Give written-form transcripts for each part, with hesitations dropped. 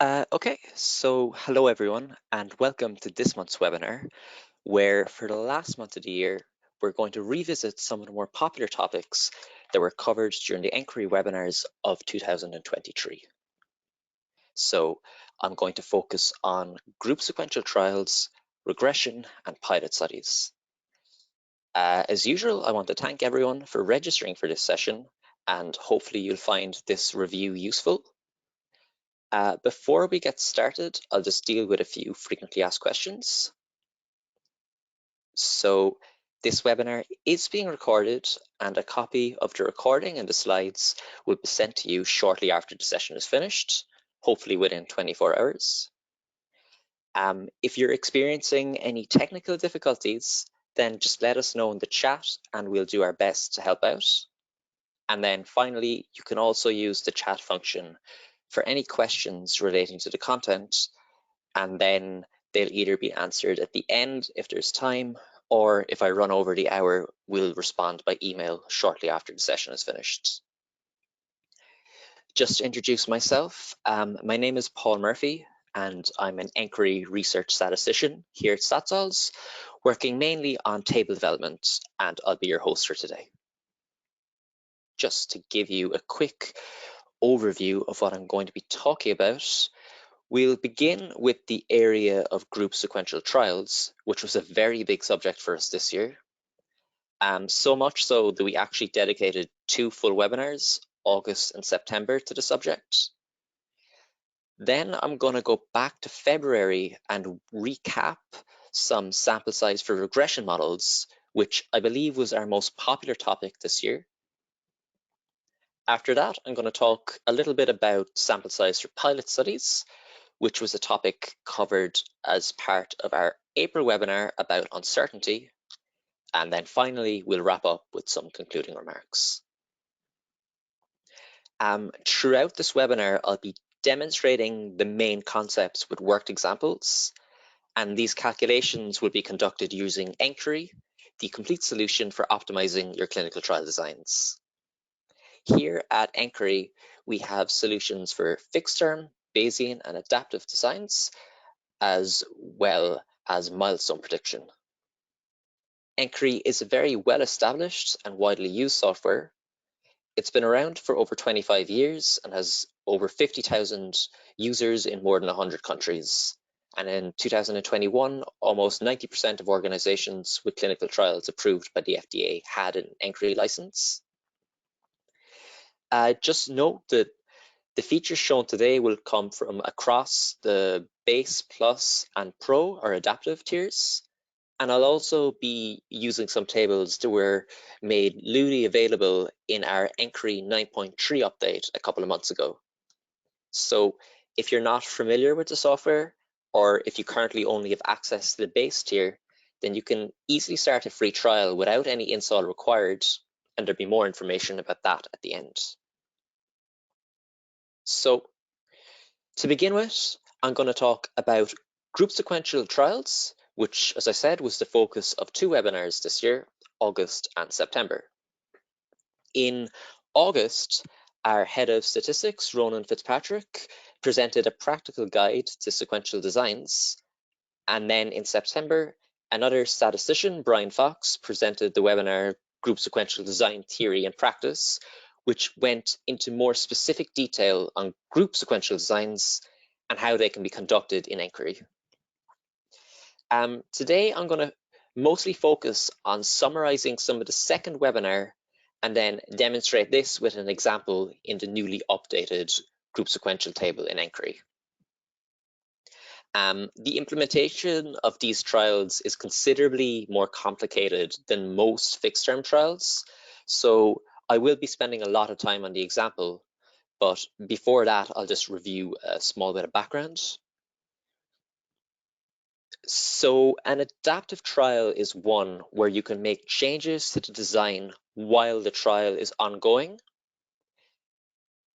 Okay, so hello everyone, and welcome to this month's webinar, where for the last month of the year, we're going to revisit some of the more popular topics that were covered during the nQuery webinars of 2023. So I'm going to focus on group sequential trials, regression, and pilot studies. As usual, I want to thank everyone for registering for this session, and hopefully you'll find this review useful. Before we get started, I'll just deal with a few frequently asked questions. So this webinar is being recorded, and a copy of the recording and the slides will be sent to you shortly after the session is finished, hopefully within 24 hours. If you're experiencing any technical difficulties, then just let us know in the chat and we'll do our best to help out. And then finally, you can also use the chat function for any questions relating to the content, and then they'll either be answered at the end if there's time, or if I run over the hour, we'll respond by email shortly after the session is finished. Just to introduce myself, my name is Paul Murphy, and I'm an nQuery research statistician here at StatSolves, working mainly on table development, and I'll be your host for today. Just to give you a quick overview of what I'm going to be talking about, we'll begin with the area of group sequential trials, which was a very big subject for us this year. So much so that we actually dedicated 2 full webinars, August and September, to the subject. Then I'm going to go back to February and recap some sample size for regression models, which I believe was our most popular topic this year. After that, I'm going to talk a little bit about sample size for pilot studies, which was a topic covered as part of our April webinar about uncertainty. And then finally, we'll wrap up with some concluding remarks. Throughout this webinar, I'll be demonstrating the main concepts with worked examples, and these calculations will be conducted using nQuery, the complete solution for optimizing your clinical trial designs. Here at nQuery, we have solutions for fixed-term, Bayesian, and adaptive designs, as well as milestone prediction. nQuery is a very well-established and widely used software. It's been around for over 25 years and has over 50,000 users in more than 100 countries. And in 2021, almost 90% of organizations with clinical trials approved by the FDA had an nQuery license. Just note that the features shown today will come from across the base, plus, and pro or adaptive tiers. And I'll also be using some tables that were made newly available in our nQuery 9.3 update a couple of months ago. So if you're not familiar with the software, or if you currently only have access to the base tier, then you can easily start a free trial without any install required, and there'll be more information about that at the end. So to begin with, I'm going to talk about group sequential trials, which, as I said, was the focus of 2 webinars this year, August and September. In August, our head of statistics, Ronan Fitzpatrick, presented a practical guide to sequential designs. And then in September, another statistician, Brian Fox, presented the webinar Group Sequential Design Theory and Practice, which went into more specific detail on group sequential designs and how they can be conducted in nQuery. Today, I'm going to mostly focus on summarizing some of the second webinar and then demonstrate this with an example in the newly updated group sequential table in nQuery. The implementation of these trials is considerably more complicated than most fixed-term trials, so I will be spending a lot of time on the example, but before that, I'll just review a small bit of background. So an adaptive trial is one where you can make changes to the design while the trial is ongoing.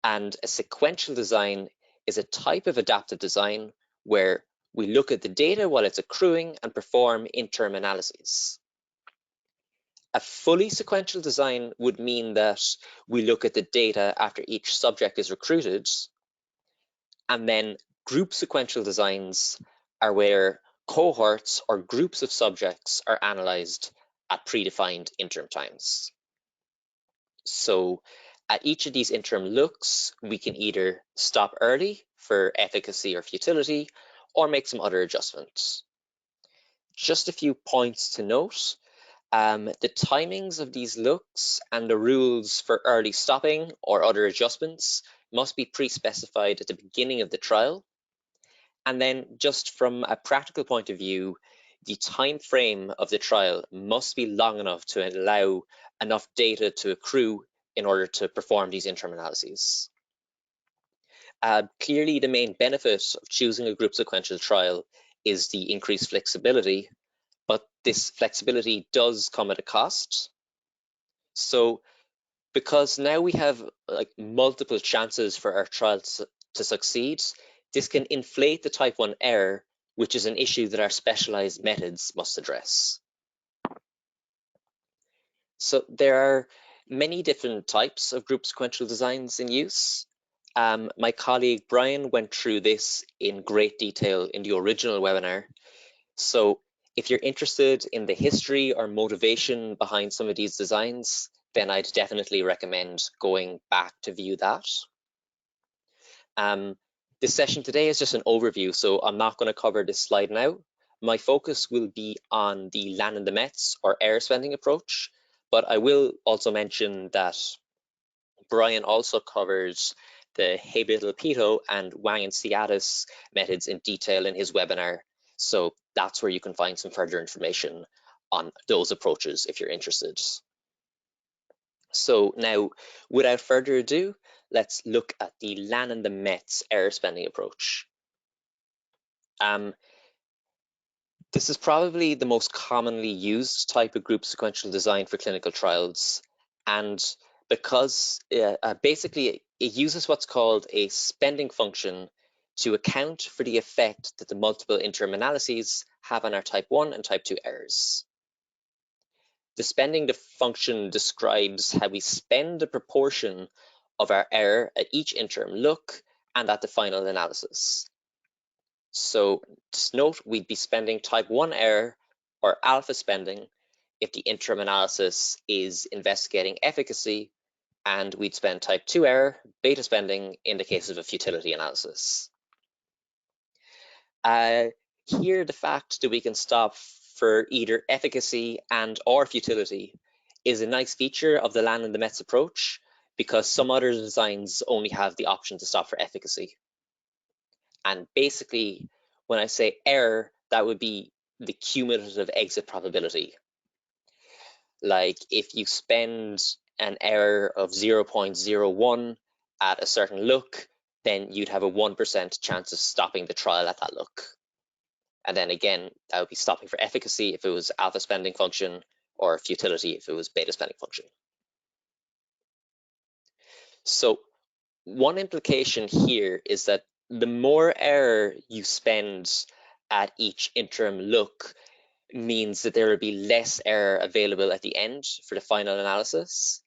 And a sequential design is a type of adaptive design where we look at the data while it's accruing and perform interim analyses. A fully sequential design would mean that we look at the data after each subject is recruited, and then Group sequential designs are where cohorts or groups of subjects are analyzed at predefined interim times. So at each of these interim looks, we can either stop early for efficacy or futility, or make some other adjustments. Just a few points to note. The timings of these looks and the rules for early stopping or other adjustments must be pre-specified at the beginning of the trial. And then just from a practical point of view, the time frame of the trial must be long enough to allow enough data to accrue in order to perform these interim analyses. Clearly, the main benefit of choosing a group sequential trial is the increased flexibility, but this flexibility does come at a cost. So because now we have multiple chances for our trials to succeed, this can inflate the type 1 error, which is an issue that our specialized methods must address. So there are many different types of group sequential designs in use. My colleague Brian went through this in great detail in the original webinar. So if you're interested in the history or motivation behind some of these designs, then I'd definitely recommend going back to view that. This session today is just an overview, so I'm not going to cover this slide now. My focus will be on the Lan and the Metz or error spending approach, but I will also mention that Brian also covers the Habil-Pito and Wang and Ciatis methods in detail in his webinar. So that's where you can find some further information on those approaches if you're interested. So now, without further ado, let's look at the Lan and the Metz error spending approach. This is probably the most commonly used type of group sequential design for clinical trials. And because basically it uses what's called a spending function to account for the effect that the multiple interim analyses have on our type 1 and type 2 errors. The spending function describes how we spend a proportion of our error at each interim look and at the final analysis. So just note, we'd be spending type 1 error or alpha spending if the interim analysis is investigating efficacy, and we'd spend type 2 error, beta spending, in the case of a futility analysis. Here, the fact that we can stop for either efficacy and or futility is a nice feature of the Lan and the Metz approach, because some other designs only have the option to stop for efficacy. And basically, when I say error, that would be the cumulative exit probability. Like if you spend an error of 0.01 at a certain look, then you'd have a 1% chance of stopping the trial at that look. And then again, that would be stopping for efficacy if it was alpha spending function, or futility if it was beta spending function. So one implication here is that the more error you spend at each interim look means that there will be less error available at the end for the final analysis.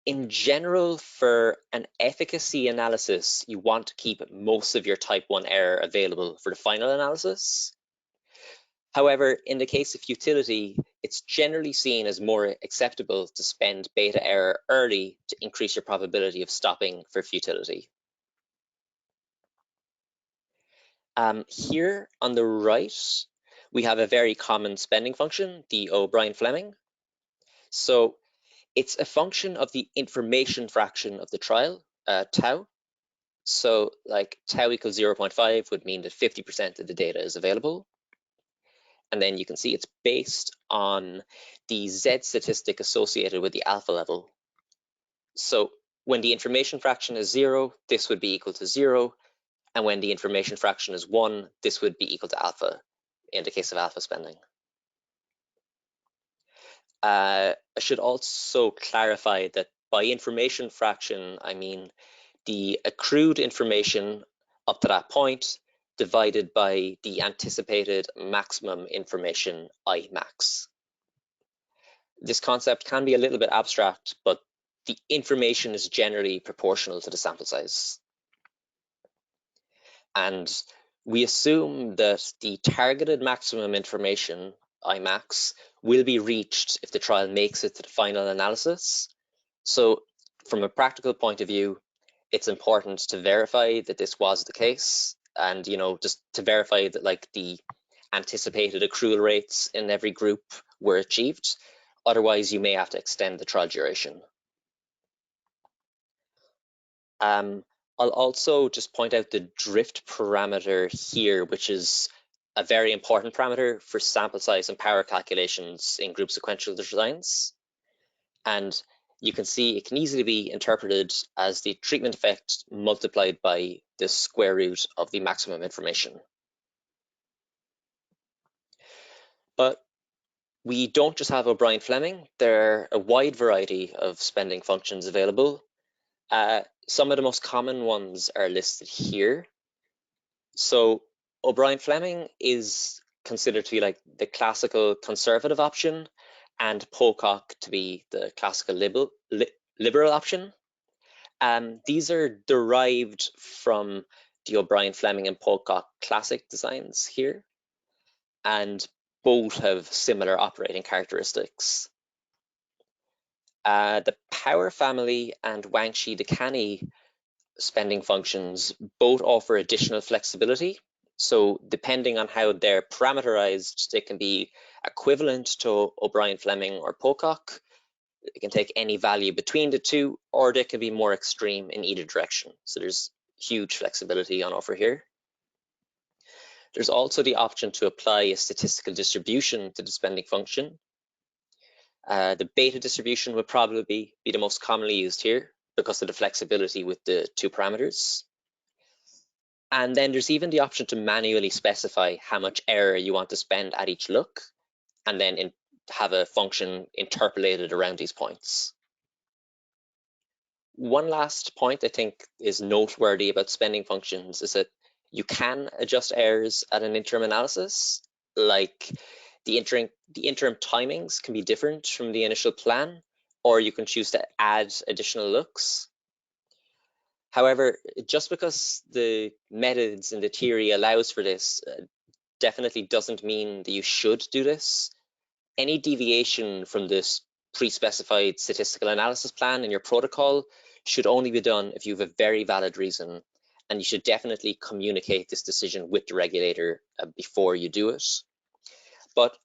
In general, for an efficacy analysis, you want to keep most of your type 1 error available for the final analysis. However, in the case of futility, it's generally seen as more acceptable to spend beta error early to increase your probability of stopping for futility. Here on the right, we have a very common spending function, the O'Brien-Fleming. So it's a function of the information fraction of the trial, tau. So like tau equals 0.5 would mean that 50% of the data is available. And then you can see it's based on the Z statistic associated with the alpha level. So when the information fraction is 0, this would be equal to 0. And when the information fraction is 1, this would be equal to alpha in the case of alpha spending. I should also clarify that by information fraction, I mean the accrued information up to that point divided by the anticipated maximum information I max. This concept can be a little bit abstract, but the information is generally proportional to the sample size. And we assume that the targeted maximum information, Imax, will be reached if the trial makes it to the final analysis. So from a practical point of view, it's important to verify that this was the case, and just to verify that like the anticipated accrual rates in every group were achieved. Otherwise, you may have to extend the trial duration. I'll also just point out the drift parameter here, which is a very important parameter for sample size and power calculations in group sequential designs. And you can see it can easily be interpreted as the treatment effect multiplied by the square root of the maximum information. But we don't just have O'Brien-Fleming. There are a wide variety of spending functions available. Some of the most common ones are listed here. So O'Brien-Fleming is considered to be like the classical conservative option, and Pocock to be the classical liberal option. These are derived from the O'Brien-Fleming and Pocock classic designs here, and both have similar operating characteristics. The power family and Wangshi-Dekani spending functions both offer additional flexibility. So depending on how they're parameterized, they can be equivalent to O'Brien-Fleming or Pocock. It can take any value between the two, or they can be more extreme in either direction. So there's huge flexibility on offer here. There's also the option to apply a statistical distribution to the spending function. The beta distribution would probably be the most commonly used here because of the flexibility with the two parameters. And then there's even the option to manually specify how much error you want to spend at each look, and then have a function interpolated around these points. One last point I think is noteworthy about spending functions is that you can adjust errors at an interim analysis. Like the interim timings can be different from the initial plan, or you can choose to add additional looks. However, just because the methods in the theory allows for this definitely doesn't mean that you should do this. Any deviation from this pre-specified statistical analysis plan in your protocol should only be done if you have a very valid reason, and you should definitely communicate this decision with the regulator before you do it. But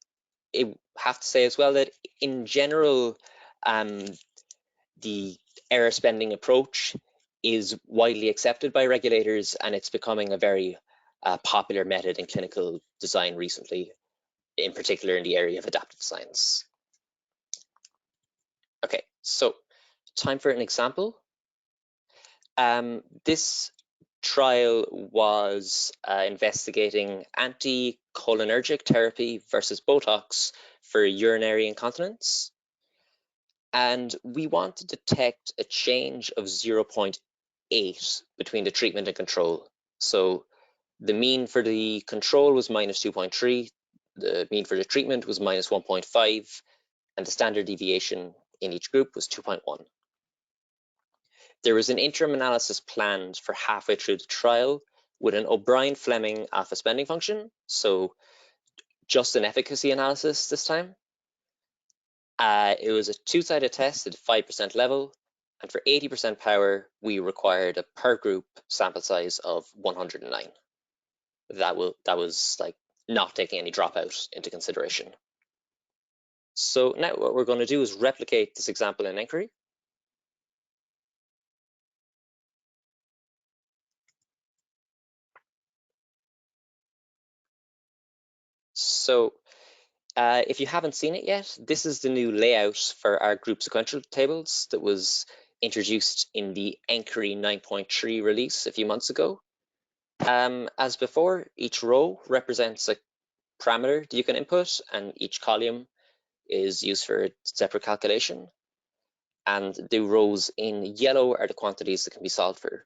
I have to say as well that in general, the error spending approach is widely accepted by regulators, and it's becoming a very popular method in clinical design recently, in particular in the area of adaptive science. Okay, so time for an example. This trial was investigating anticholinergic therapy versus Botox for urinary incontinence. And we want to detect a change of 0.8 between the treatment and control. So the mean for the control was minus 2.3, the mean for the treatment was minus 1.5, and the standard deviation in each group was 2.1. There was an interim analysis planned for halfway through the trial with an O'Brien-Fleming alpha spending function, so just an efficacy analysis this time. It was a two-sided test at 5% level, and for 80% power, we required a per group sample size of 109. That was like not taking any dropout into consideration. So now what we're going to do is replicate this example in nQuery. So if you haven't seen it yet, this is the new layout for our group sequential tables that was introduced in the nQuery 9.3 release a few months ago. As before, each row represents a parameter that you can input, and each column is used for a separate calculation. And the rows in yellow are the quantities that can be solved for.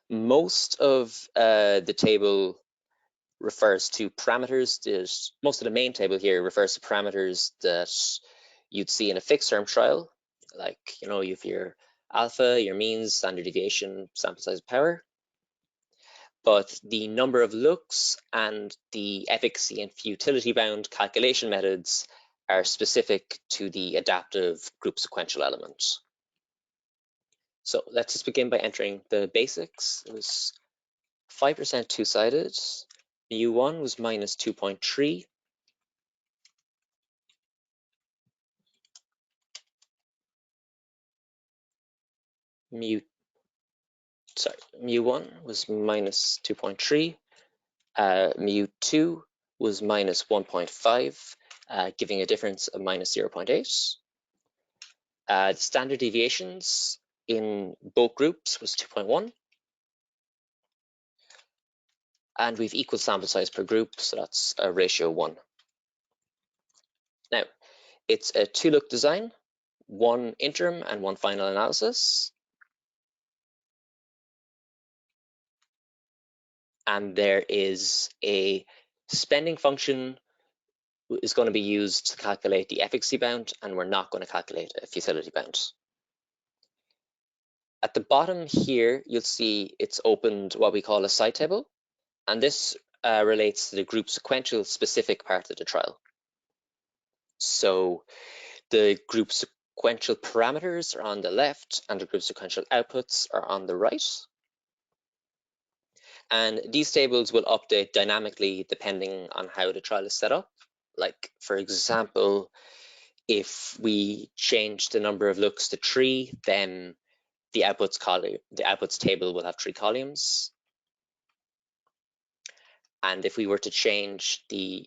Most of the table refers to parameters most of the main table here refers to parameters that you'd see in a fixed term trial, like you have your alpha, your means, standard deviation, sample size, power. but the number of looks and the efficacy and futility bound calculation methods are specific to the adaptive group sequential element. So let's just begin by entering the basics. It was 5% two-sided. mu1 was minus 2.3. mu1 was minus 2.3. Mu2 was minus 1.5, giving a difference of minus 0.8. The standard deviations in both groups was 2.1. And we've equal sample size per group, so that's a ratio 1. Now, it's a 2-look design, 1 interim and 1 final analysis. And there is a spending function is going to be used to calculate the efficacy bound, and we're not going to calculate a futility bound. At the bottom here, you'll see it's opened what we call a side table, and this relates to the group sequential specific part of the trial. So the group sequential parameters are on the left and the group sequential outputs are on the right. And these tables will update dynamically depending on how the trial is set up. Like, for example, if we change the number of looks to 3, then the outputs table will have 3 columns. And if we were to change the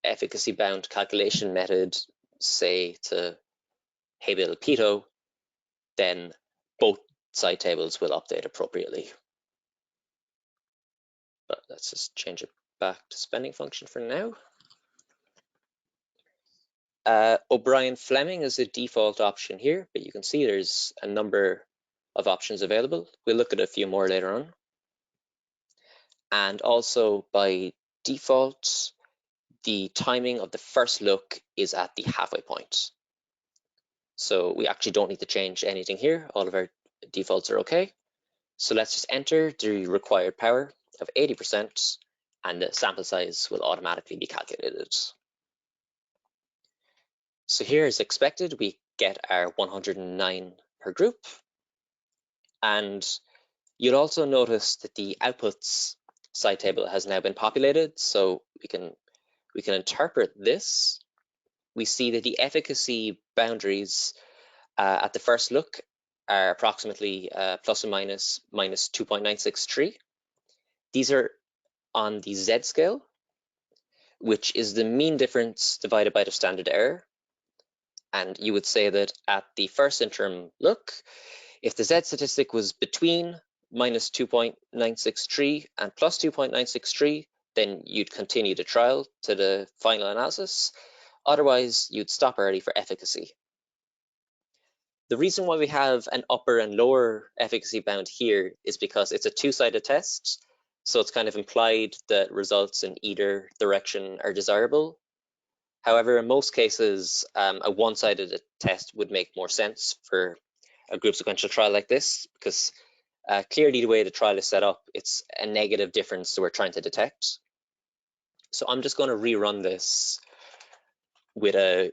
efficacy bound calculation method, say to Habil-Pito, then both side tables will update appropriately. But let's just change it back to spending function for now. O'Brien-Fleming is a default option here, but you can see there's a number of options available. We'll look at a few more later on. And also by default, the timing of the first look is at the halfway point. So we actually don't need to change anything here. All of our defaults are okay. So let's just enter the required power of 80%, and the sample size will automatically be calculated. So here, as expected, we get our 109 per group. And you'll also notice that the outputs side table has now been populated, so we can interpret this. We see that the efficacy boundaries at the first look are approximately plus or minus 2.963. These are on the Z scale, which is the mean difference divided by the standard error. And you would say that at the first interim look, if the Z statistic was between minus 2.963 and plus 2.963, then you'd continue the trial to the final analysis. Otherwise, you'd stop early for efficacy. The reason why we have an upper and lower efficacy bound here is because it's a 2-sided test. So it's kind of implied that results in either direction are desirable. However, in most cases, a 1-sided test would make more sense for a group sequential trial like this, because clearly the way the trial is set up, it's a negative difference that we're trying to detect. So I'm just going to rerun this with a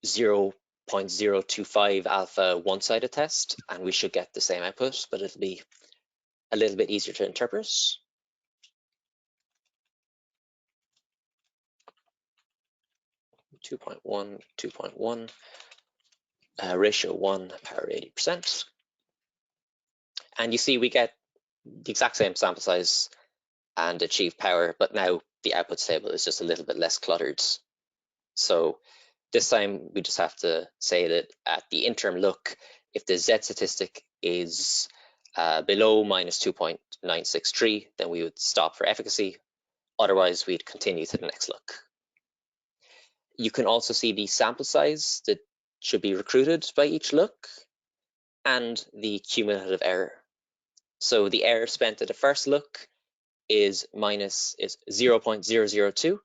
0.025 alpha 1-sided test, and we should get the same output, but it'll be a little bit easier to interpret. 2.1, ratio 1, power 80%. And you see we get the exact same sample size and achieved power, but now the outputs table is just a little bit less cluttered. So this time we just have to say that at the interim look, if the Z statistic is below minus 2.963, then we would stop for efficacy. Otherwise, we'd continue to the next look. You can also see the sample size that should be recruited by each look and the cumulative error. So the error spent at the first look is 0.002,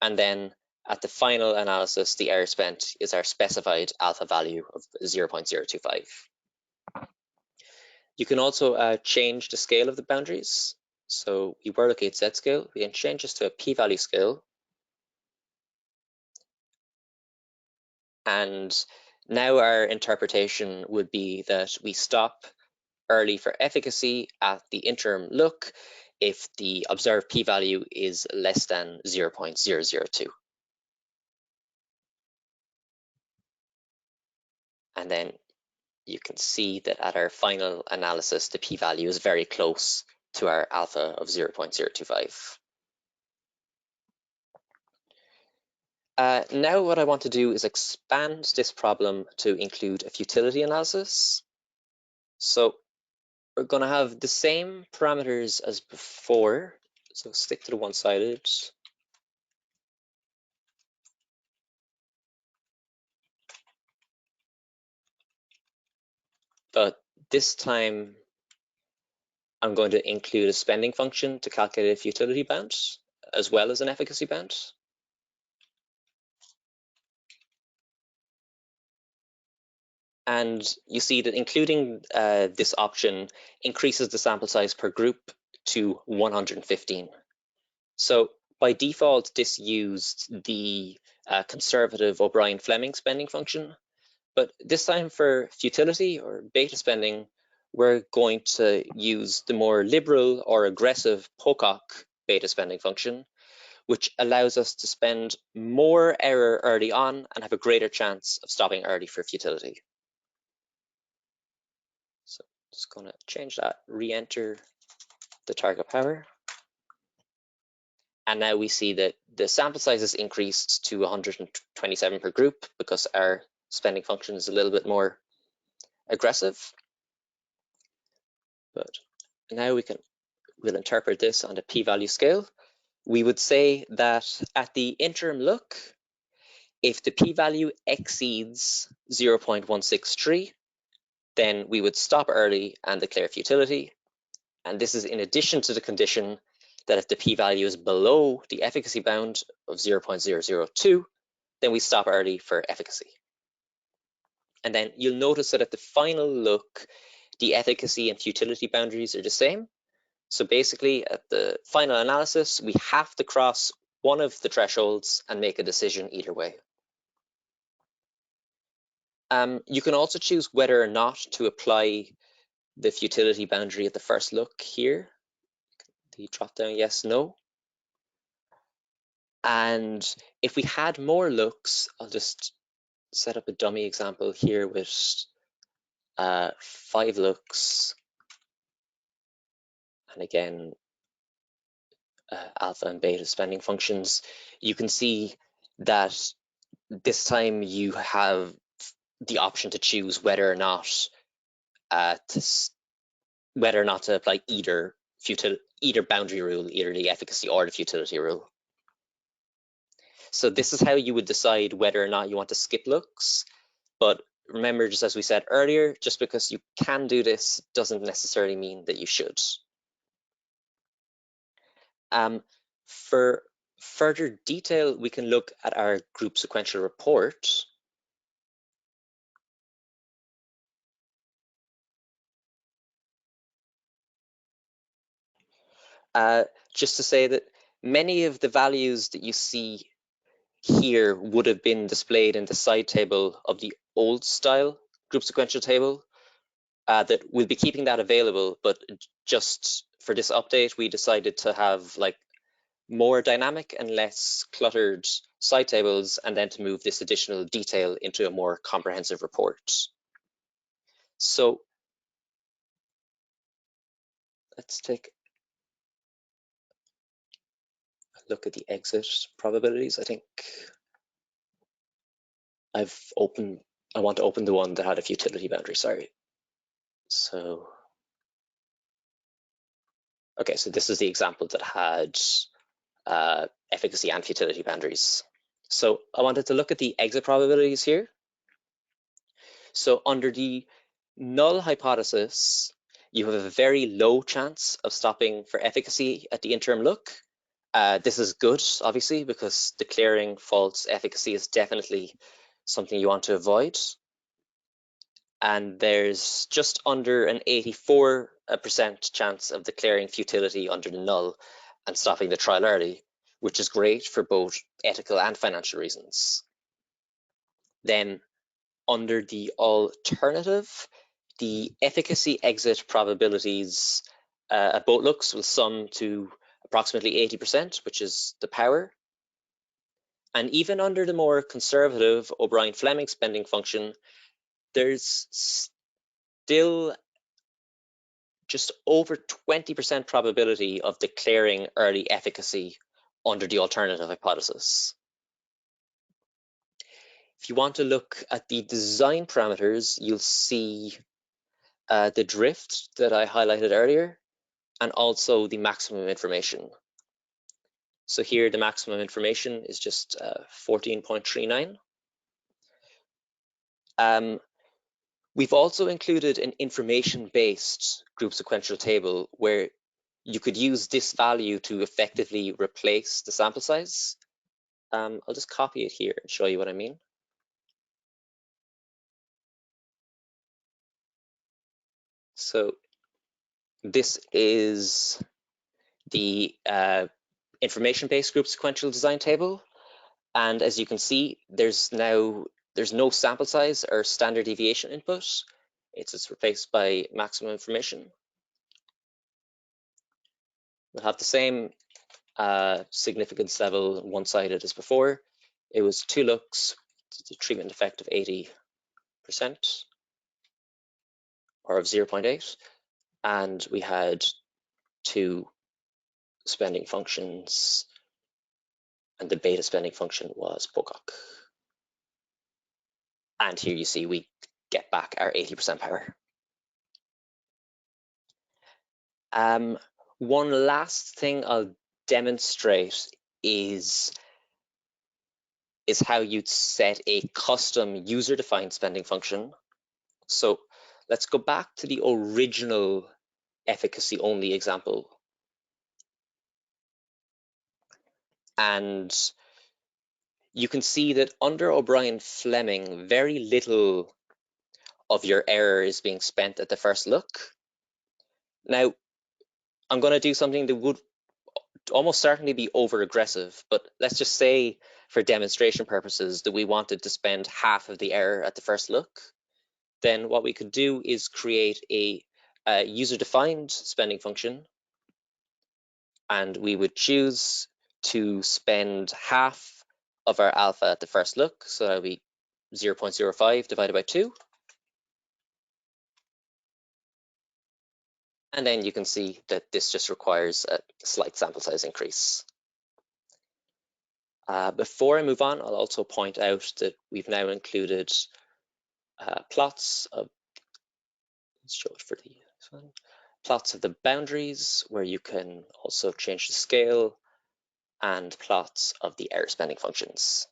and then at the final analysis, the error spent is our specified alpha value of 0.025. You can also change the scale of the boundaries. So we were looking at z-scale. We can change this to a p-value scale. And now our interpretation would be that we stop early for efficacy at the interim look if the observed p-value is less than 0.002. And then you can see that at our final analysis, the p-value is very close to our alpha of 0.025. Now what I want to do is expand this problem to include a futility analysis. So we're going to have the same parameters as before. So stick to the one-sided. But this time, I'm going to include a spending function to calculate a futility bound, as well as an efficacy bound. And you see that including this option increases the sample size per group to 115. So by default, this used the conservative O'Brien-Fleming spending function. But this time for futility or beta spending, we're going to use the more liberal or aggressive Pocock beta spending function, which allows us to spend more error early on and have a greater chance of stopping early for futility. So just going to change that, re-enter the target power. And now we see that the sample size is increased to 127 per group because our spending function is a little bit more aggressive. But now we'll interpret this on the p-value scale. We would say that at the interim look, if the p-value exceeds 0.163, then we would stop early and declare futility. And this is in addition to the condition that if the p-value is below the efficacy bound of 0.002, then we stop early for efficacy. And then you'll notice that at the final look, the efficacy and futility boundaries are the same. So basically, at the final analysis, we have to cross one of the thresholds and make a decision either way. You can also choose whether or not to apply the futility boundary at the first look here. The drop down yes, no. And if we had more looks, I'll just set up a dummy example here with 5 looks. And again, alpha and beta spending functions. You can see that this time you have the option to choose whether or not to apply either boundary rule, either the efficacy or the futility rule. So this is how you would decide whether or not you want to skip looks. But remember, just as we said earlier, just because you can do this doesn't necessarily mean that you should. For further detail, we can look at our group sequential report. Just to say that many of the values that you see here would have been displayed in the side table of the old style group sequential table. That we'll be keeping that available, but just for this update, we decided to have like more dynamic and less cluttered side tables, and then to move this additional detail into a more comprehensive report. So let's take a look at the exit probabilities. I think I want to open the one that had a futility boundary, sorry. So, okay, so this is the example that had efficacy and futility boundaries. So I wanted to look at the exit probabilities here. So under the null hypothesis, you have a very low chance of stopping for efficacy at the interim look. This is good, obviously, because declaring false efficacy is definitely something you want to avoid. and there's just under an 84% chance of declaring futility under the null and stopping the trial early, which is great for both ethical and financial reasons. Then under the alternative, the efficacy exit probabilities at both looks will sum to approximately 80%, which is the power. And even under the more conservative O'Brien-Fleming spending function, there's still just over 20% probability of declaring early efficacy under the alternative hypothesis. If you want to look at the design parameters, you'll see the drift that I highlighted earlier, and also the maximum information. So here the maximum information is just 14.39. We've also included an information-based group sequential table where you could use this value to effectively replace the sample size. I'll just copy it here and show you what I mean. So this is the information-based group sequential design table. And as you can see, there's no sample size or standard deviation input. It's just replaced by maximum information. We'll have the same significance level one-sided as before. It was 2 looks, the treatment effect of 80% or of 0.8, and we had 2 spending functions, and the beta spending function was Pocock. And here you see we get back our 80% power. One last thing I'll demonstrate is how you'd set a custom user-defined spending function. So let's go back to the original efficacy-only example. And you can see that under O'Brien-Fleming, very little of your error is being spent at the first look. Now, I'm going to do something that would almost certainly be over-aggressive, but let's just say for demonstration purposes that we wanted to spend half of the error at the first look. Then what we could do is create a user-defined spending function, and we would choose to spend half of our alpha at the first look, so that would be 0.05 divided by 2. And then you can see that this just requires a slight sample size increase. Before I move on, I'll also point out that we've now included plots of, let's show it for the one, plots of the boundaries where you can also change the scale, and plots of the error spending functions.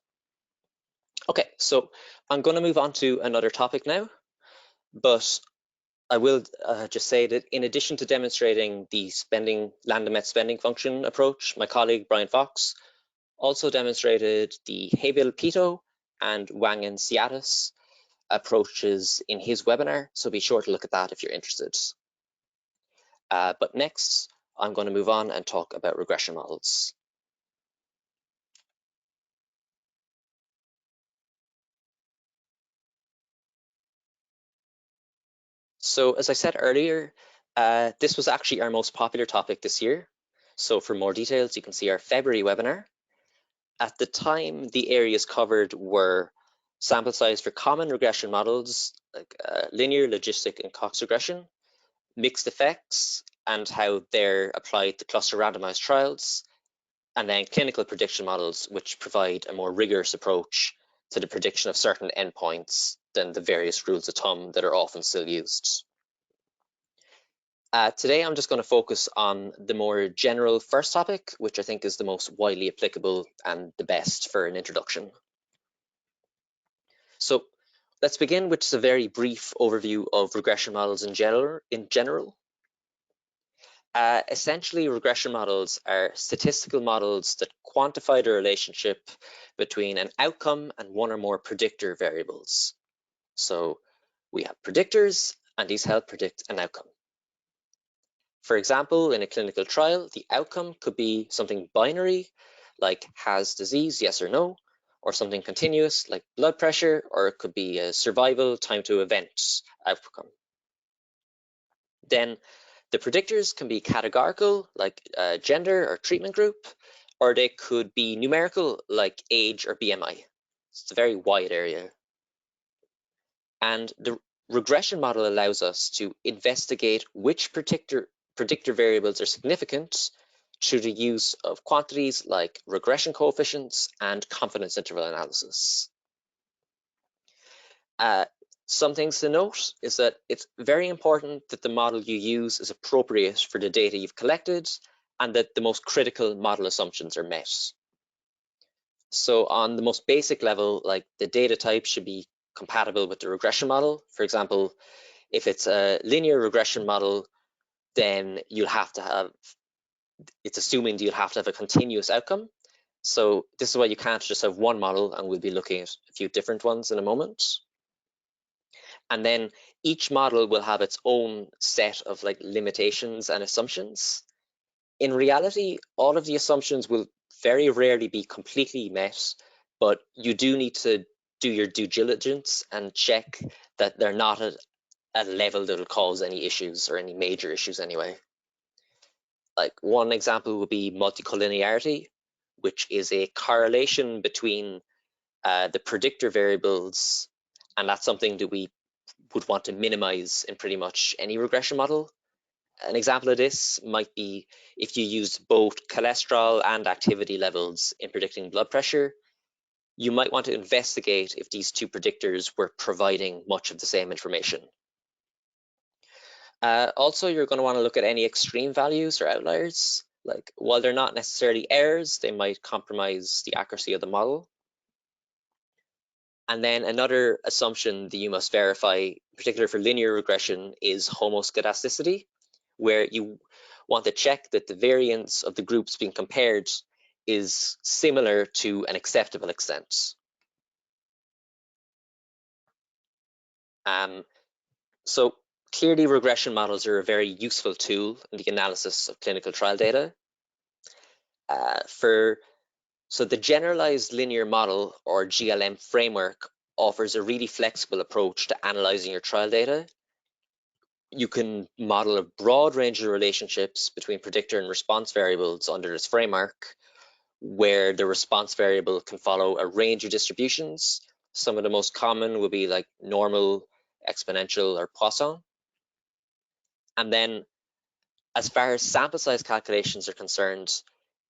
Okay, so I'm going to move on to another topic now, but I will just say that in addition to demonstrating the Landamet spending function approach, my colleague Brian Fox also demonstrated the Hebel-Pito and Wang-Ciatis approaches in his webinar, so be sure to look at that if you're interested. But next, I'm going to move on and talk about regression models. So as I said earlier, this was actually our most popular topic this year. So for more details, you can see our February webinar. At the time, the areas covered were sample size for common regression models like linear, logistic, and Cox regression, mixed effects, and how they're applied to cluster randomized trials, and then clinical prediction models, which provide a more rigorous approach to the prediction of certain endpoints than the various rules of thumb that are often still used. Today, I'm just going to focus on the more general first topic, which I think is the most widely applicable and the best for an introduction. So let's begin with just a very brief overview of regression models in general. Essentially, regression models are statistical models that quantify the relationship between an outcome and one or more predictor variables. So We have predictors, and these help predict an outcome. For example, in a clinical trial, the outcome could be something binary, like has disease, yes or no, or something continuous, like blood pressure, or it could be a survival time to event outcome. Then the predictors can be categorical, like gender or treatment group, or they could be numerical, like age or BMI. It's a very wide area. And the regression model allows us to investigate which predictor variables are significant through the use of quantities like regression coefficients and confidence interval analysis. Some things to note is that it's very important that the model you use is appropriate for the data you've collected and that the most critical model assumptions are met. So on the most basic level, like the data type should be compatible with the regression model. For example, if it's a linear regression model, then you'll have to have, it's assuming you'll have to have a continuous outcome. So this is why you can't just have one model, and we'll be looking at a few different ones in a moment. And then each model will have its own set of like limitations and assumptions. In reality, all of the assumptions will very rarely be completely met, but you do need to do your due diligence and check that they're not at a level that will cause any issues or any major issues anyway. Like one example would be multicollinearity, which is a correlation between the predictor variables, and that's something that we would want to minimize in pretty much any regression model. An example of this might be if you use both cholesterol and activity levels in predicting blood pressure, you might want to investigate if these two predictors were providing much of the same information. Also, you're going to want to look at any extreme values or outliers. Like, while they're not necessarily errors, they might compromise the accuracy of the model. And then another assumption that you must verify, particularly for linear regression, is homoscedasticity, where you want to check that the variance of the groups being compared is similar to an acceptable extent. So clearly, regression models are a very useful tool in the analysis of clinical trial data. So the generalized linear model, or GLM framework, offers a really flexible approach to analyzing your trial data. You can model a broad range of relationships between predictor and response variables under this framework, where the response variable can follow a range of distributions. Some of the most common will be like normal, exponential, or Poisson. And then as far as sample size calculations are concerned,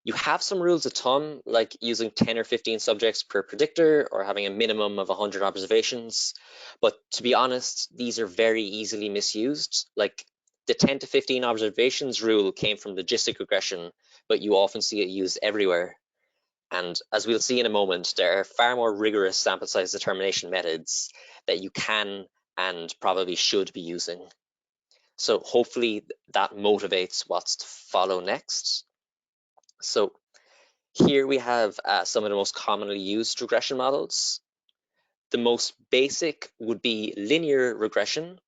you have some rules of thumb, like using 10 or 15 subjects per predictor or having a minimum of 100 observations. But to be honest, these are very easily misused. Like the 10 to 15 observations rule came from logistic regression, but you often see it used everywhere. And as we'll see in a moment, there are far more rigorous sample size determination methods that you can and probably should be using. So hopefully that motivates what's to follow next. So here we have some of the most commonly used regression models. The most basic would be linear regression,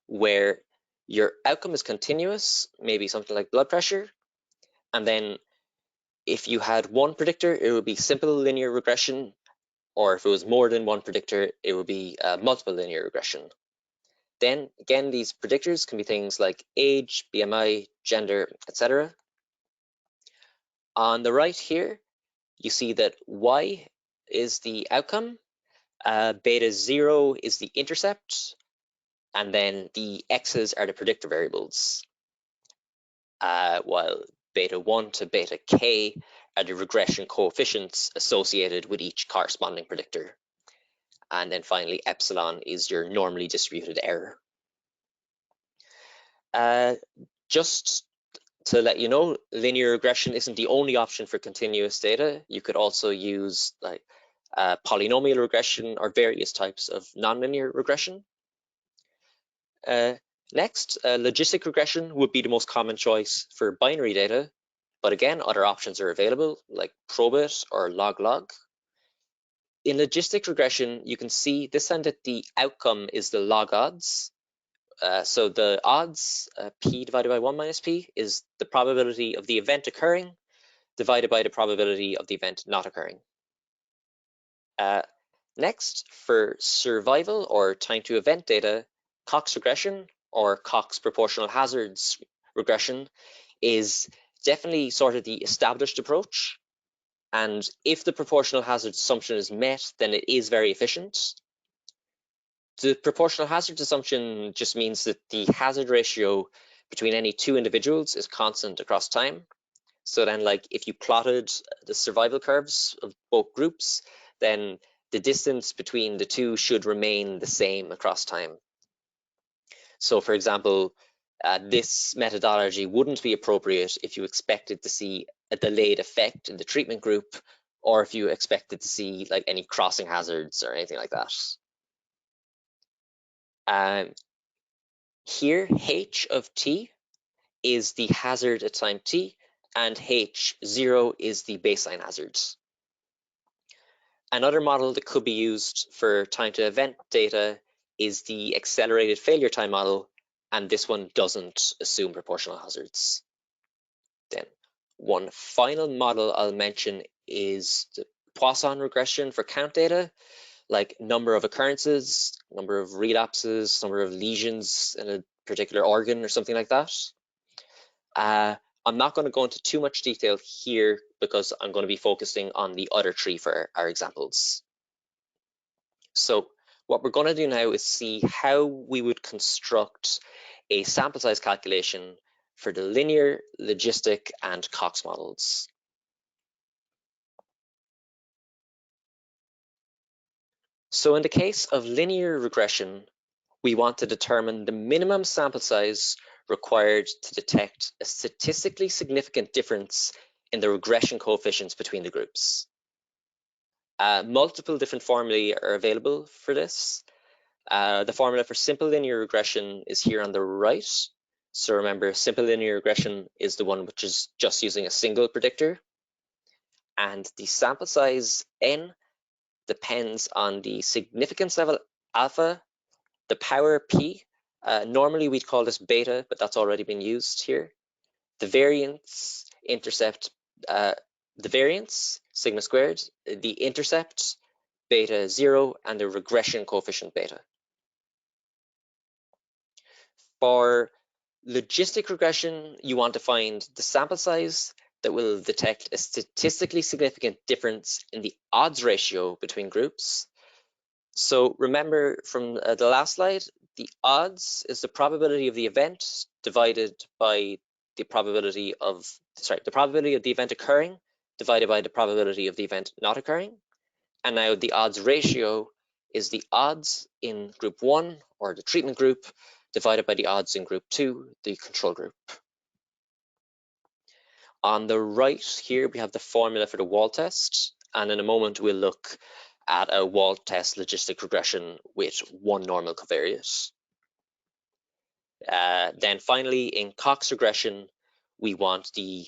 where your outcome is continuous, maybe something like blood pressure. And then if you had one predictor, it would be simple linear regression, or if it was more than one predictor, it would be multiple linear regression. Then again, these predictors can be things like age, BMI, gender, etc. On the right here, you see that Y is the outcome, beta 0 is the intercept, and then the X's are the predictor variables, while beta 1 to beta K are the regression coefficients associated with each corresponding predictor. And then finally, epsilon is your normally distributed error. Just to let you know, linear regression isn't the only option for continuous data. You could also use like polynomial regression or various types of nonlinear regression. Next, logistic regression would be the most common choice for binary data, but again, other options are available like probit or log-log. In logistic regression, you can see this time that the outcome is the log odds. So the odds, p divided by 1 minus p, is the probability of the event occurring divided by the probability of the event not occurring. Next, for survival or time to event data, Cox regression or Cox proportional hazards regression is definitely sort of the established approach. And if the proportional hazard assumption is met, then it is very efficient. The proportional hazard assumption just means that the hazard ratio between any two individuals is constant across time. So then, like, if you plotted the survival curves of both groups, then the distance between the two should remain the same across time. So for example, this methodology wouldn't be appropriate if you expected to see a delayed effect in the treatment group, or if you expected to see like any crossing hazards or anything like that. Here, h of t is the hazard at time t, and h0 is the baseline hazard. Another model that could be used for time to event data is the accelerated failure time model, and this one doesn't assume proportional hazards. Then one final model I'll mention is the Poisson regression for count data, like number of occurrences, number of relapses, number of lesions in a particular organ or something like that. I'm not going to go into too much detail here because I'm going to be focusing on the other three for our examples. So what we're going to do now is see how we would construct a sample size calculation for the linear, logistic, and Cox models. So in the case of linear regression, we want to determine the minimum sample size required to detect a statistically significant difference in the regression coefficients between the groups. Multiple different formulae are available for this. The formula for simple linear regression is here on the right. So remember, simple linear regression is the one which is just using a single predictor. And the sample size n depends on the significance level alpha, the power p. Normally we'd call this beta, but that's already been used here. The variance intercept, the variance, sigma squared, the intercept, beta 0, and the regression coefficient beta. For logistic regression, you want to find the sample size that will detect a statistically significant difference in the odds ratio between groups. So remember from the last slide, the odds is the probability of the event divided by the probability of the event occurring divided by the probability of the event not occurring. And now the odds ratio is the odds in group 1 or the treatment group divided by the odds in group 2, the control group. On the right here, we have the formula for the wall test. And in a moment, we'll look at a wall test logistic regression with one normal covariate. Then finally, in Cox regression, we want the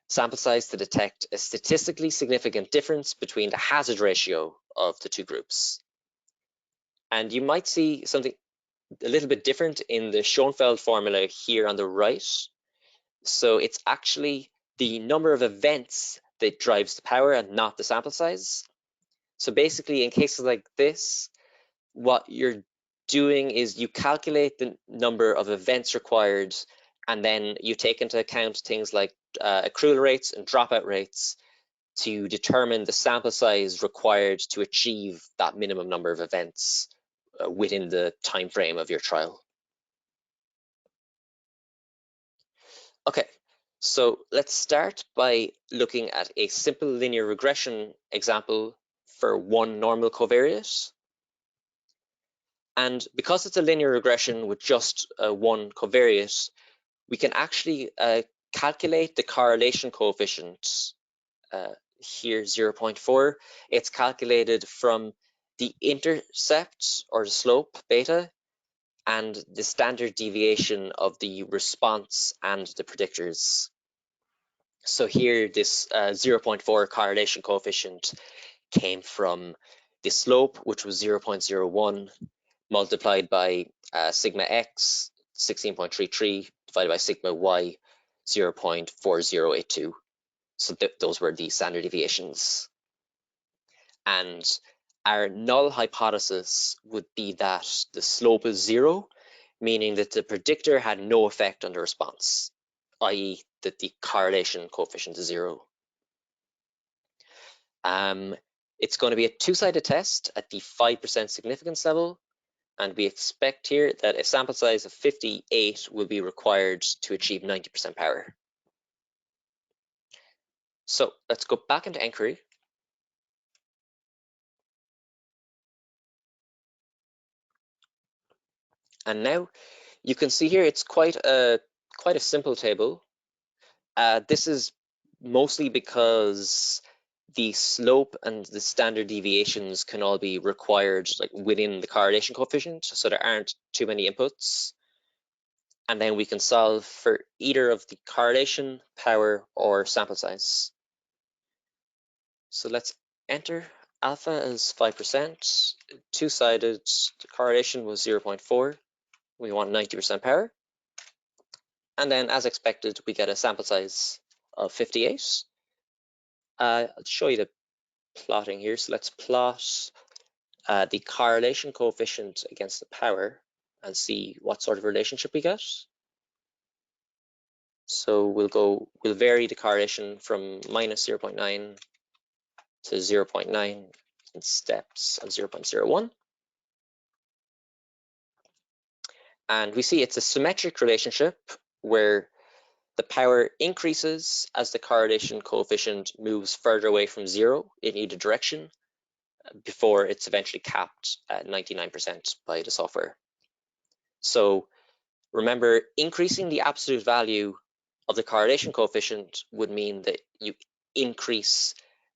sample size to detect a statistically significant difference between the hazard ratio of the two groups. And you might see something a little bit different in the Schoenfeld formula here on the right. So it's actually the number of events that drives the power and not the sample size. So basically, in cases like this, what you're doing is you calculate the number of events required, and then you take into account things like accrual rates and dropout rates to determine the sample size required to achieve that minimum number of events within the time frame of your trial. Okay, so let's start by looking at a simple linear regression example for one normal covariate. And because it's a linear regression with just one covariate, we can actually calculate the correlation coefficient here, 0.4. It's calculated from the intercept or the slope, beta, and the standard deviation of the response and the predictors. So here, this 0.4 correlation coefficient came from the slope, which was 0.01, multiplied by sigma x, 16.33, divided by sigma y, 0.4082. So those were the standard deviations. And our null hypothesis would be that the slope is 0, meaning that the predictor had no effect on the response, i.e. that the correlation coefficient is 0. It's going to be a two-sided test at the 5% significance level, and we expect here that a sample size of 58 will be required to achieve 90% power. So let's go back into nQuery. And now you can see here it's quite a simple table. This is mostly because the slope and the standard deviations can all be required like within the correlation coefficient, so there aren't too many inputs. And then we can solve for either of the correlation, power, or sample size. So let's enter alpha as 5%, two-sided, the correlation was 0.4. We want 90% power. And then as expected, we get a sample size of 58. I'll show you the plotting here. So let's plot the correlation coefficient against the power and see what sort of relationship we get. So we'll vary the correlation from minus 0.9 to 0.9 in steps of 0.01. And we see it's a symmetric relationship where the power increases as the correlation coefficient moves further away from 0 in either direction before it's eventually capped at 99% by the software. So remember, increasing the absolute value of the correlation coefficient would mean that you increase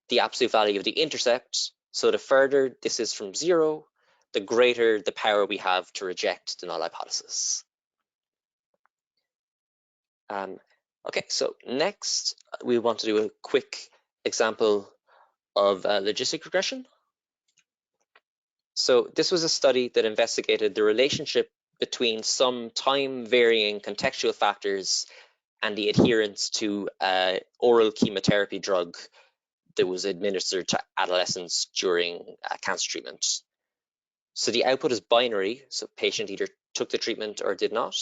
the absolute value of the intercept. So the further this is from 0, the greater the power we have to reject the null hypothesis. Okay, so next we want to do a quick example of logistic regression. So this was a study that investigated the relationship between some time-varying contextual factors and the adherence to oral chemotherapy drug that was administered to adolescents during cancer treatment. So the output is binary, so patient either took the treatment or did not,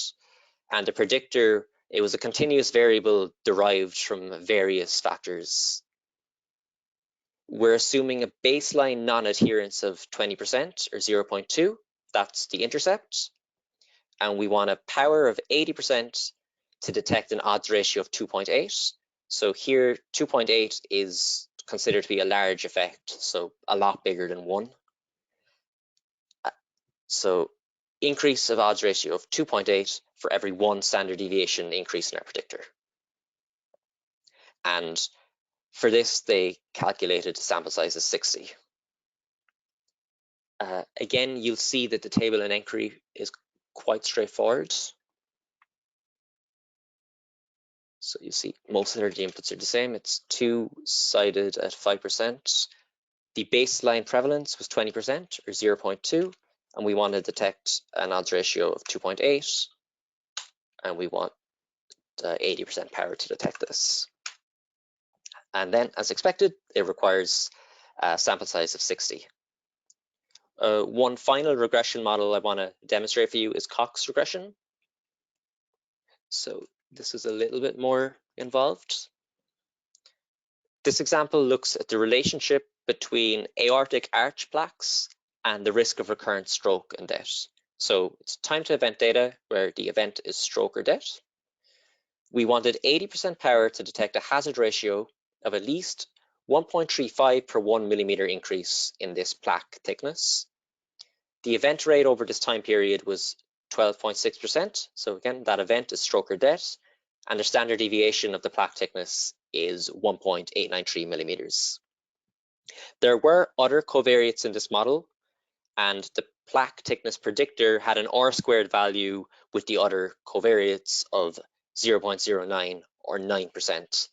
and the predictor, it was a continuous variable derived from various factors. We're assuming a baseline non-adherence of 20% or 0.2, that's the intercept, and we want a power of 80% to detect an odds ratio of 2.8. So here 2.8 is considered to be a large effect, so a lot bigger than 1. So increase of odds ratio of 2.8 for every 1 standard deviation increase in our predictor. And for this, they calculated sample size as 60. Again, you'll see that the table in nQuery is quite straightforward. So you see most of the inputs are the same. It's two-sided at 5%. The baseline prevalence was 20% or 0.2, and we want to detect an odds ratio of 2.8, and we want 80% power to detect this. And then, as expected, it requires a sample size of 60. One final regression model I want to demonstrate for you is Cox regression. So this is a little bit more involved. This example looks at the relationship between aortic arch plaques and the risk of recurrent stroke and death. So it's time to event data where the event is stroke or death. We wanted 80% power to detect a hazard ratio of at least 1.35 per 1 millimeter increase in this plaque thickness. The event rate over this time period was 12.6%. So again, that event is stroke or death, and the standard deviation of the plaque thickness is 1.893 millimeters. There were other covariates in this model, and the plaque thickness predictor had an R-squared value with the other covariates of 0.09 or 9%.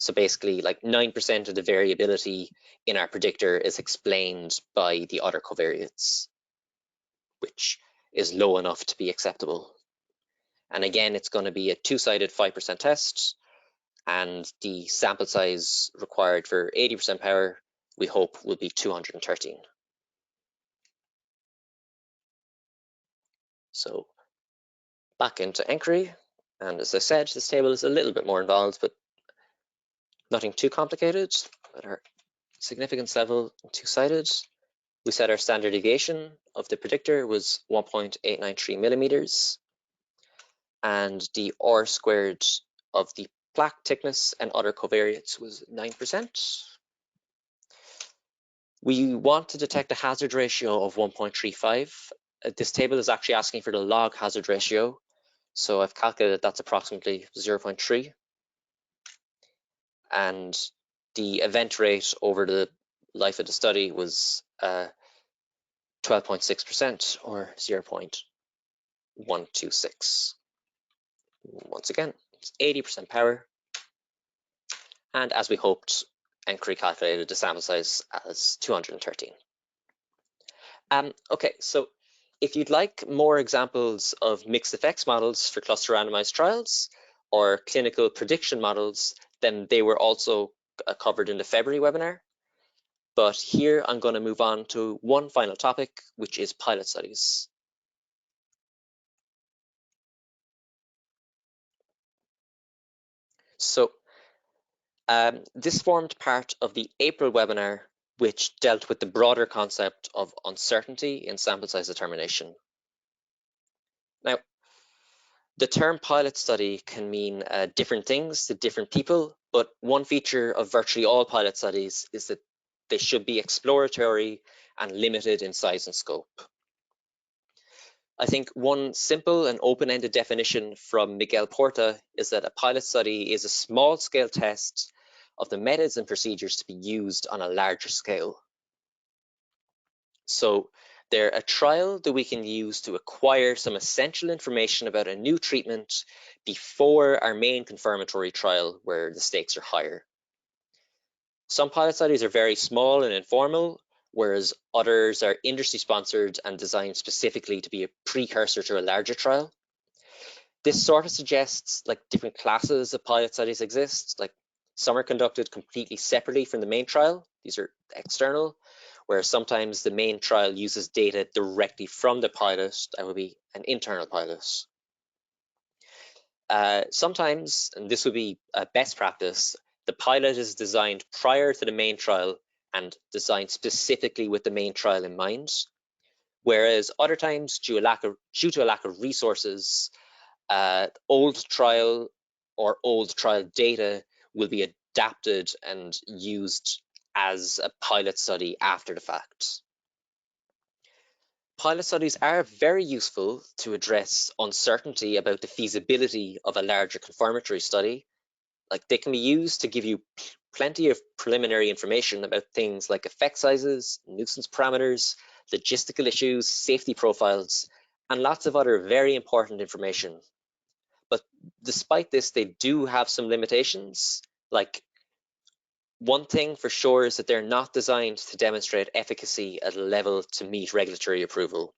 So basically, like 9% of the variability in our predictor is explained by the other covariates, which is low enough to be acceptable. And again, it's going to be a two-sided 5% test, and the sample size required for 80% power, we hope, will be 213. So back into nQuery, and as I said, this table is a little bit more involved, but nothing too complicated. At our significance level, two-sided, we said our standard deviation of the predictor was 1.893 millimeters, and the R squared of the plaque thickness and other covariates was 9%. We want to detect a hazard ratio of 1.35. This table is actually asking for the log hazard ratio, so I've calculated that's approximately 0.3. And the event rate over the life of the study was 12.6%, or 0.126. Once again, it's 80% power. And as we hoped, nQuery calculated the sample size as 213. Okay, so if you'd like more examples of mixed effects models for cluster randomized trials or clinical prediction models, then they were also covered in the February webinar. But here I'm going to move on to one final topic, which is pilot studies. So this formed part of the April webinar, which dealt with the broader concept of uncertainty in sample size determination. Now, the term pilot study can mean different things to different people, but one feature of virtually all pilot studies is that they should be exploratory and limited in size and scope. I think one simple and open-ended definition from Miguel Porta is that a pilot study is a small-scale test of the methods and procedures to be used on a larger scale. So they're a trial that we can use to acquire some essential information about a new treatment before our main confirmatory trial, where the stakes are higher. Some pilot studies are very small and informal, whereas others are industry-sponsored and designed specifically to be a precursor to a larger trial. This sort of suggests like different classes of pilot studies exist. Like some are conducted completely separately from the main trial. These are external, where sometimes the main trial uses data directly from the pilot. That would be an internal pilot. Sometimes, and this would be a best practice, the pilot is designed prior to the main trial and designed specifically with the main trial in mind. Whereas other times, due to a lack of resources, old trial or old trial data will be adapted and used as a pilot study after the fact. Pilot studies are very useful to address uncertainty about the feasibility of a larger confirmatory study. Like they can be used to give you plenty of preliminary information about things like effect sizes, nuisance parameters, logistical issues, safety profiles, and lots of other very important information. But despite this, they do have some limitations. Like one thing for sure is that they're not designed to demonstrate efficacy at a level to meet regulatory approval.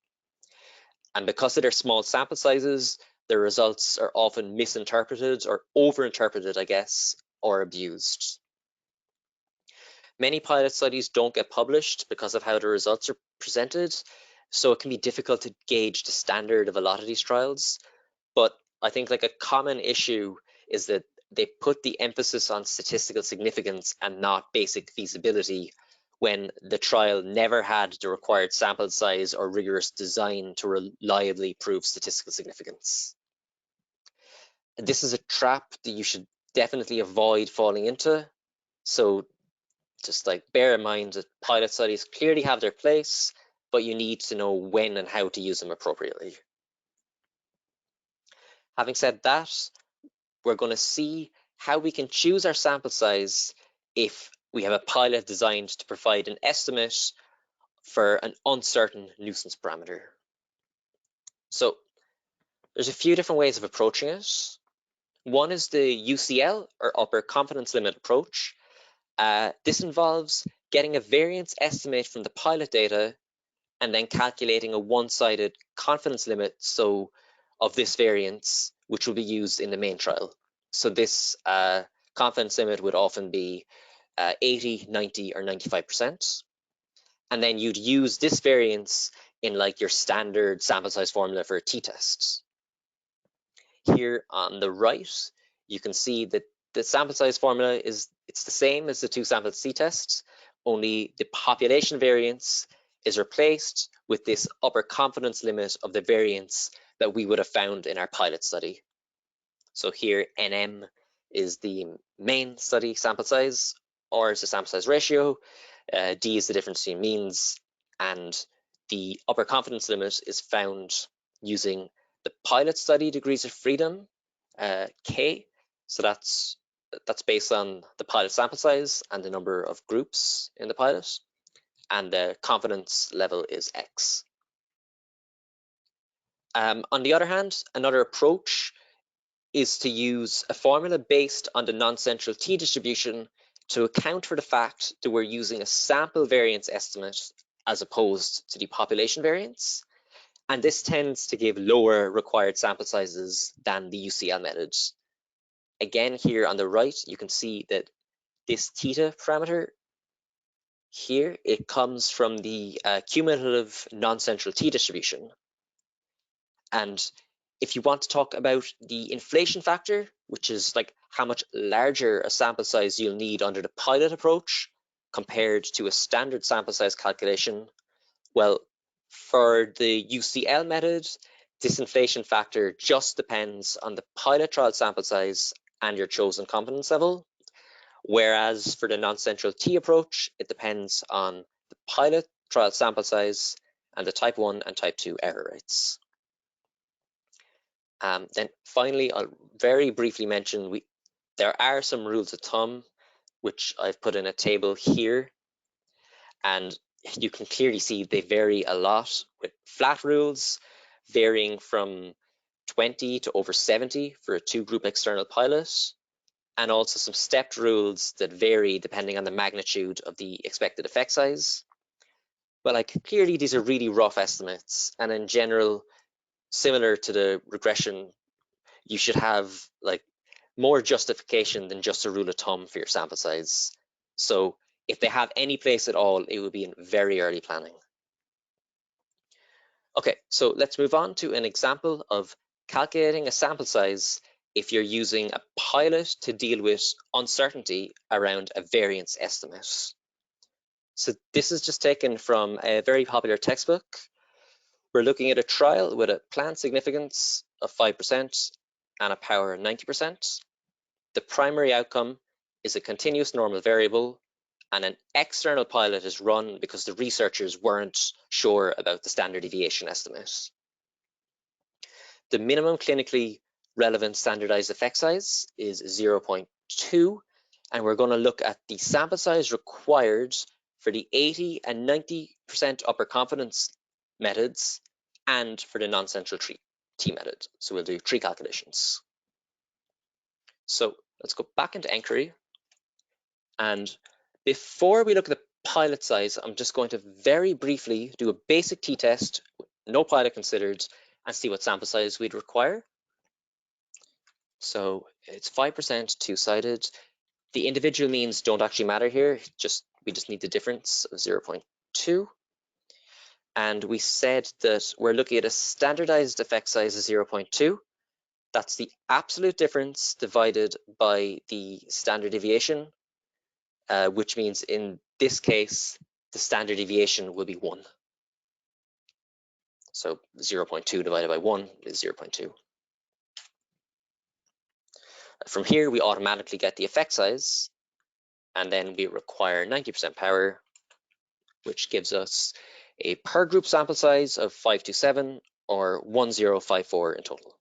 And because of their small sample sizes, their results are often misinterpreted or overinterpreted, I guess, or abused. Many pilot studies don't get published because of how the results are presented, so it can be difficult to gauge the standard of a lot of these trials. But I think like a common issue is that they put the emphasis on statistical significance and not basic feasibility when the trial never had the required sample size or rigorous design to reliably prove statistical significance. This is a trap that you should definitely avoid falling into. So just like bear in mind that pilot studies clearly have their place, but you need to know when and how to use them appropriately. Having said that, we're going to see how we can choose our sample size if we have a pilot designed to provide an estimate for an uncertain nuisance parameter. So there's a few different ways of approaching it. One is the UCL, or upper confidence limit approach. This involves getting a variance estimate from the pilot data and then calculating a one-sided confidence limit of this variance, which will be used in the main trial. So this confidence limit would often be 80, 90, or 95%. And then you'd use this variance in like your standard sample size formula for a t-test. Here on the right, you can see that the sample size formula it's the same as the two sample t-tests, only the population variance is replaced with this upper confidence limit of the variance that we would have found in our pilot study. So here NM is the main study sample size, R is the sample size ratio, D is the difference between means, and the upper confidence limit is found using the pilot study degrees of freedom, K. So that's based on the pilot sample size and the number of groups in the pilot, and the confidence level is X. On the other hand, another approach is to use a formula based on the non-central t-distribution to account for the fact that we're using a sample variance estimate as opposed to the population variance. And this tends to give lower required sample sizes than the UCL method. Again, here on the right, you can see that this theta parameter here, it comes from the cumulative non-central t-distribution. And if you want to talk about the inflation factor, which is like how much larger a sample size you'll need under the pilot approach compared to a standard sample size calculation, well, for the UCL method, this inflation factor just depends on the pilot trial sample size and your chosen confidence level, whereas for the non-central T approach, it depends on the pilot trial sample size and the type 1 and type 2 error rates. Then finally, I'll very briefly mention there are some rules of thumb, which I've put in a table here, and you can clearly see they vary a lot, with flat rules varying from 20 to over 70 for a two-group external pilot, and also some stepped rules that vary depending on the magnitude of the expected effect size. But like clearly these are really rough estimates, and in general, similar to the regression, you should have like more justification than just a rule of thumb for your sample size. So if they have any place at all, it would be in very early planning. Okay, so let's move on to an example of calculating a sample size if you're using a pilot to deal with uncertainty around a variance estimate. So this is just taken from a very popular textbook. We're looking at a trial with a planned significance of 5% and a power of 90%. The primary outcome is a continuous normal variable, and an external pilot is run because the researchers weren't sure about the standard deviation estimate. The minimum clinically relevant standardized effect size is 0.2, and we're going to look at the sample size required for the 80 and 90% upper confidence methods and for the non-central T method. So we'll do three calculations. So let's go back into nQuery, and before we look at the pilot size, I'm just going to very briefly do a basic t-test, no pilot considered, and see what sample size we'd require. So it's 5% two-sided. The individual means don't actually matter here, we just need the difference of 0.2. And we said that we're looking at a standardized effect size of 0.2. That's the absolute difference divided by the standard deviation, which means in this case, the standard deviation will be 1. So 0.2 divided by 1 is 0.2. From here, we automatically get the effect size, and then we require 90% power, which gives us a per group sample size of 527 or 1054 in total.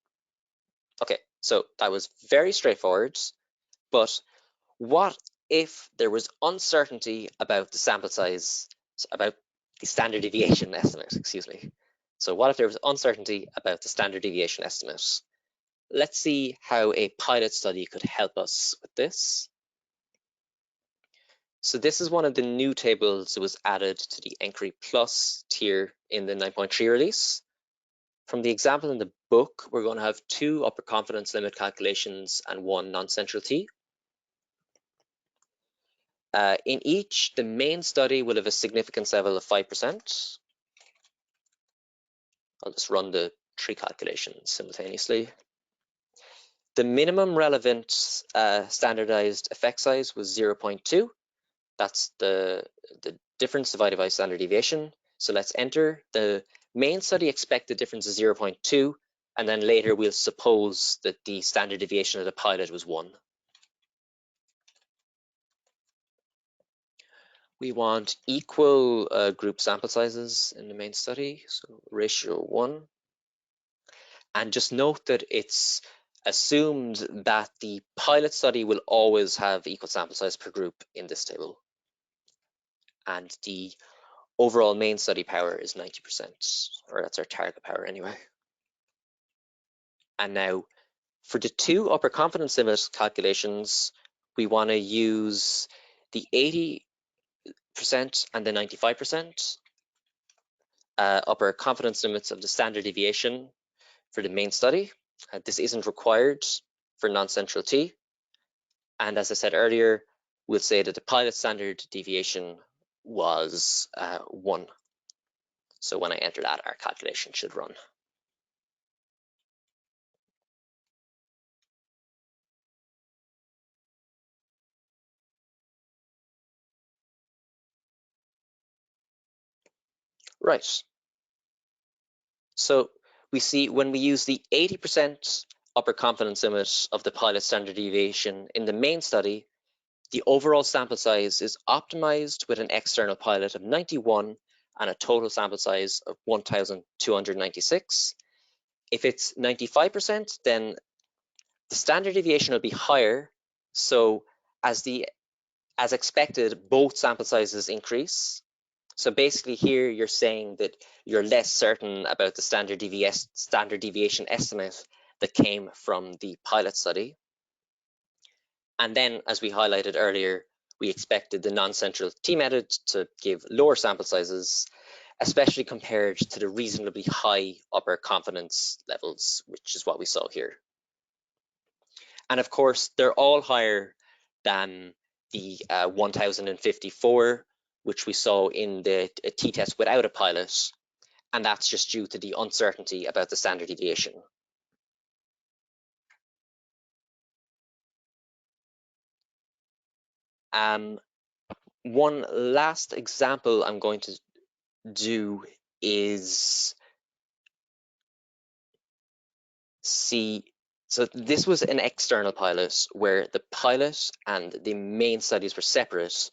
Okay, so that was very straightforward, but what if there was uncertainty about the sample size, about the standard deviation estimate, excuse me. So what if there was uncertainty about the standard deviation estimate? let's see how a pilot study could help us with this. So this is one of the new tables that was added to the nQuery Plus tier in the 9.3 release. From the example in the book, we're going to have 2 upper confidence limit calculations and 1 non-central t. In each, the main study will have a significance level of 5%. I'll just run the 3 calculations simultaneously. The minimum relevant standardized effect size was 0.2. That's the difference divided by standard deviation. So let's enter. The main study expected difference is 0.2, and then later we'll suppose that the standard deviation of the pilot was 1. We want equal group sample sizes in the main study, so ratio 1. And just note that it's assumed that the pilot study will always have equal sample size per group in this table. And the overall main study power is 90%, or that's our target power anyway. And now for the 2 upper confidence limit calculations, we want to use the 80% and the 95% upper confidence limits of the standard deviation for the main study. This isn't required for non-central t. And as I said earlier, we'll say that the pilot standard deviation was 1. So when I enter that, our calculation should run. Right. So we see when we use the 80% upper confidence limit of the pilot standard deviation in the main study, the overall sample size is optimized with an external pilot of 91 and a total sample size of 1,296. If it's 95%, then the standard deviation will be higher. So as expected, both sample sizes increase. So basically here you're saying that you're less certain about the standard deviation estimate that came from the pilot study. And then, as we highlighted earlier, we expected the non-central t method to give lower sample sizes, especially compared to the reasonably high upper confidence levels, which is what we saw here. And of course, they're all higher than the 1054, which we saw in the t-test without a pilot, and that's just due to the uncertainty about the standard deviation. One last example I'm going to do is see, so this was an external pilot where the pilot and the main studies were separate,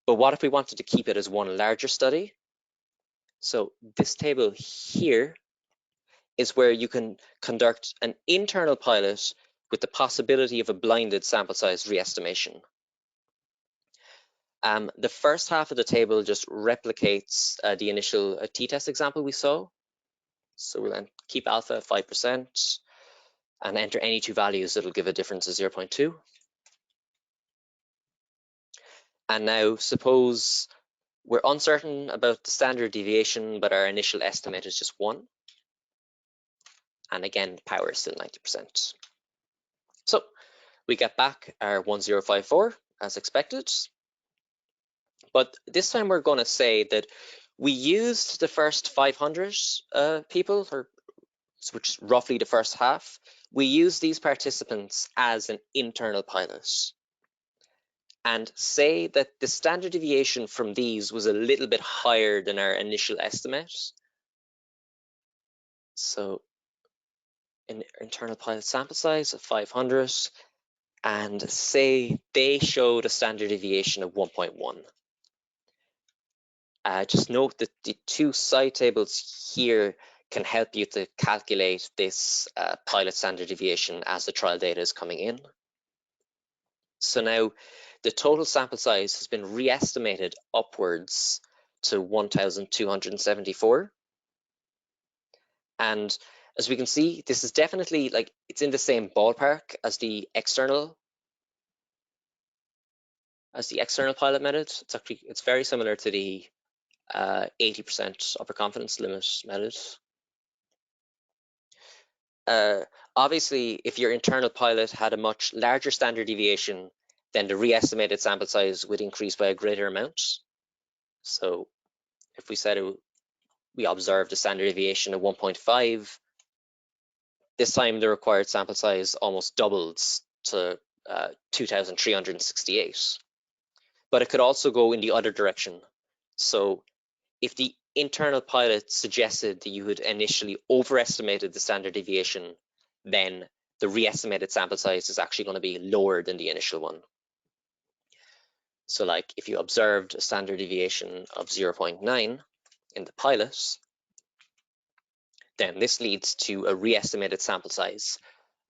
but what if we wanted to keep it as one larger study? So this table here is where you can conduct an internal pilot with the possibility of a blinded sample size re-estimation. The first half of the table just replicates the initial t-test example we saw. So we'll then keep alpha at 5% and enter any 2 values that'll give a difference of 0.2. And now suppose we're uncertain about the standard deviation, but our initial estimate is just 1. And again, the power is still 90%. So we get back our 1054 as expected. But this time we're going to say that we used the first 500 people, which is roughly the first half. We used these participants as an internal pilot. And say that the standard deviation from these was a little bit higher than our initial estimate. So an internal pilot sample size of 500, and say they showed a standard deviation of 1.1. Just note that the 2 side tables here can help you to calculate this pilot standard deviation as the trial data is coming in. So now the total sample size has been re-estimated upwards to 1,274. And As we can see, this is definitely like it's in the same ballpark as the external pilot method. It's very similar to the 80% upper confidence limit method. Obviously, if your internal pilot had a much larger standard deviation, then the re-estimated sample size would increase by a greater amount. So if we said we observed a standard deviation of 1.5, this time the required sample size almost doubles to 2,368. But it could also go in the other direction. So if the internal pilot suggested that you had initially overestimated the standard deviation, then the re-estimated sample size is actually going to be lower than the initial one. So like if you observed a standard deviation of 0.9 in the pilot, then this leads to a re-estimated sample size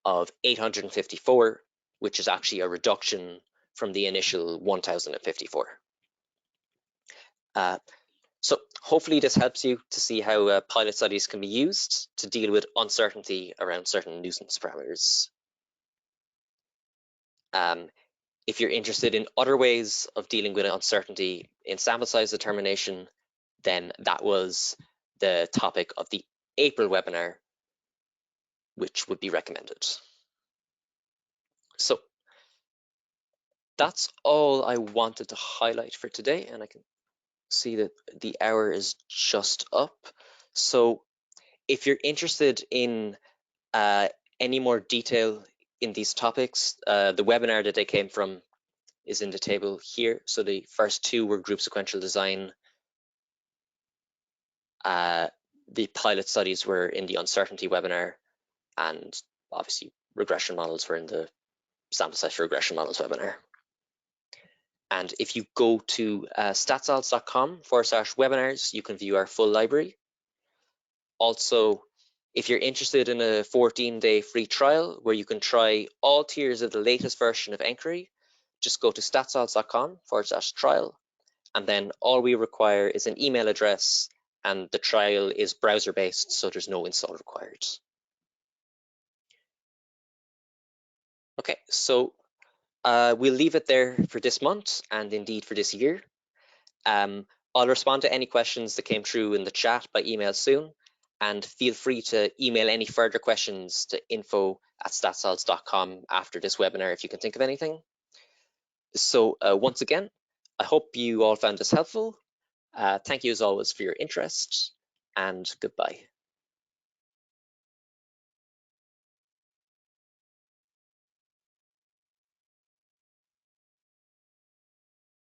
of 854, which is actually a reduction from the initial 1054. So hopefully this helps you to see how pilot studies can be used to deal with uncertainty around certain nuisance parameters. If you're interested in other ways of dealing with uncertainty in sample size determination, then that was the topic of the April webinar, which would be recommended. So that's all I wanted to highlight for today, and I can see that the hour is just up. So if you're interested in any more detail in these topics, the webinar that they came from is in the table here. So the first two were group sequential design. The pilot studies were in the uncertainty webinar, and obviously regression models were in the sample size for regression models webinar. And if you go to statsalts.com/webinars, you can view our full library. Also, if you're interested in a 14-day free trial where you can try all tiers of the latest version of nQuery, just go to statsalts.com/trial. And then all we require is an email address, and the trial is browser-based, so there's no install required. Okay, so we'll leave it there for this month and indeed for this year. I'll respond to any questions that came through in the chat by email soon, and feel free to email any further questions to info@statsalts.com after this webinar if you can think of anything. So once again, I hope you all found this helpful. Thank you as always for your interest, and goodbye.